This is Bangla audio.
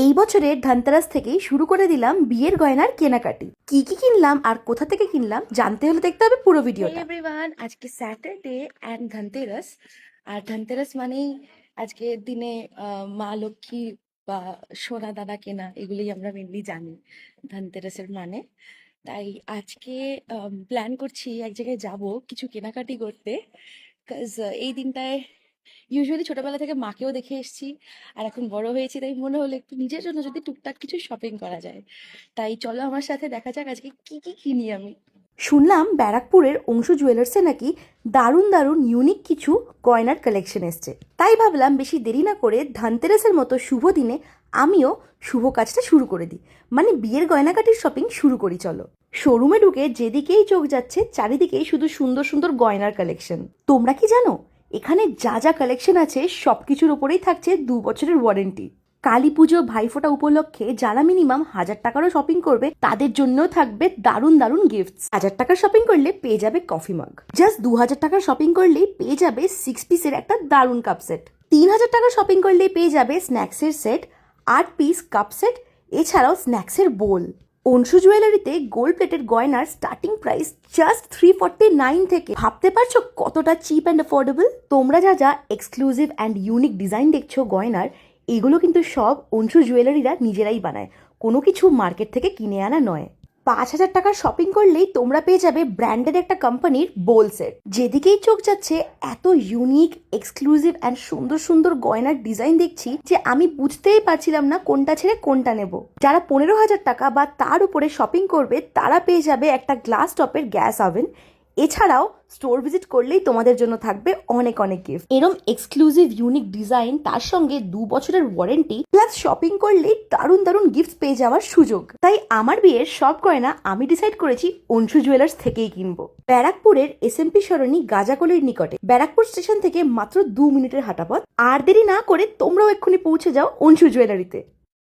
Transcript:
এই বছরের ধনতেরাস থেকেই শুরু করে দিলাম বিয়ের গয়নার কেনাকাটি। কি কি কিনলাম আর কোথা থেকে কিনলাম জানতে হলে দেখতে হবে পুরো ভিডিওটা। এভরিওয়ান, আজকে স্যাটারডে অ্যান্ড ধনতেরাস। আর ধনতেরাস মানেই আজকের দিনে মা লক্ষ্মী বা সোনা দানা কেনা, এগুলোই আমরা মেনলি জানি ধনতেরাসের মানে। তাই আজকে প্ল্যান করছি এক জায়গায় যাব কিছু কেনাকাটি করতে, বিকজ এই দিনটায় ইউজুয়ালি ছোটবেলা থেকে মাকেও দেখে এসেছি, আর এখন বড় হয়েছি, তাই মনে হলো একটু নিজের জন্য যদি টুকটাক কিছু শপিং করা যায়। তাই চলো আমার সাথে, দেখা যাক আজকে কি কি কিনি আমি। শুনলাম ব্যারাকপুরের অংশু জুয়েলার্সে নাকি দারুণ দারুণ ইউনিক কিছু গয়নার কালেকশন এসছে। তাই ভাবলাম বেশি দেরি না করে ধনতেরাসের মতো শুভ দিনে আমিও শুভ কাজটা শুরু করে দিই, মানে বিয়ের গয়নাকাটির শপিং শুরু করি। চলো। শোরুমে ঢুকে যেদিকেই চোখ যাচ্ছে চারিদিকেই শুধু সুন্দর সুন্দর গয়নার কালেকশন। তোমরা কি জানো এখানে যা যা কালেকশন আছে সবকিছুর উপরেই থাকছে 2 বছরের ওয়ারেন্টি। কালী পুজো ভাইফোঁটা উপলক্ষে যারা মিনিমাম 1000 টাকারও শপিং করবে তাদের জন্যও থাকবে দারুণ দারুণ গিফট। 1000 টাকার শপিং করলে পেয়ে যাবে কফি মাগ, জাস্ট 2000 টাকার শপিং করলেই পেয়ে যাবে 6 পিসের একটা দারুণ কাপ সেট, 3000 টাকার শপিং করলেই পেয়ে যাবে স্ন্যাক্সের সেট, 8 পিস কাপ সেট, এছাড়াও স্ন্যাক্সের বোল। অংশু জুয়েলারিতে গোল্ড প্লেটেড গয়নার স্টার্টিং প্রাইস জাস্ট 349 থেকে। ভাবতে পারছো কতটা চিপ অ্যান্ড অ্যাফোর্ডেবল। তোমরা যা যা এক্সক্লুসিভ অ্যান্ড ইউনিক ডিজাইন দেখছো গয়নার, এগুলো কিন্তু সব অংশু জুয়েলারিরা নিজেরাই বানায়, কোনো কিছু মার্কেট থেকে কিনে আনা নয়। 5000 টাকার শপিং করলেই তোমরা পেয়ে যাবে ব্র্যান্ডেড একটা কোম্পানির বোল সেট। যেদিকেই চোখ যাচ্ছে এত ইউনিক এক্সক্লুসিভ অ্যান্ড সুন্দর সুন্দর গয়নার ডিজাইন দেখছি যে আমি বুঝতেই পারছিলাম না কোনটা ছেড়ে কোনটা নেব। যারা 15,000 টাকা বা তার উপরে শপিং করবে তারা পেয়ে যাবে একটা গ্লাস টপের গ্যাস ওভেন। এছাড়াও স্টোর ভিজিট করলেই তোমাদের জন্য থাকবে অনেক অনেক গিফট। এরম এক্সক্লুসিভ ইউনিক ডিজাইন, তার সঙ্গে 2 বছরের ওয়ারেন্টি, প্লাস শপিং করলেই দারুণ দারুণ গিফট পেয়ে যাওয়ার সুযোগ। তাই আমার বিয়ের সব গয়না আমি ডিসাইড করেছি অংশু জুয়েলার্স থেকেই কিনবো। ব্যারাকপুরের এসএমপি সরণি গাজাকলির নিকটে, ব্যারাকপুর স্টেশন থেকে মাত্র 2 মিনিটের হাঁটা পথ। আর দেরি না করে তোমরাও এক্ষুনি পৌঁছে যাও অংশু জুয়েলারিতে।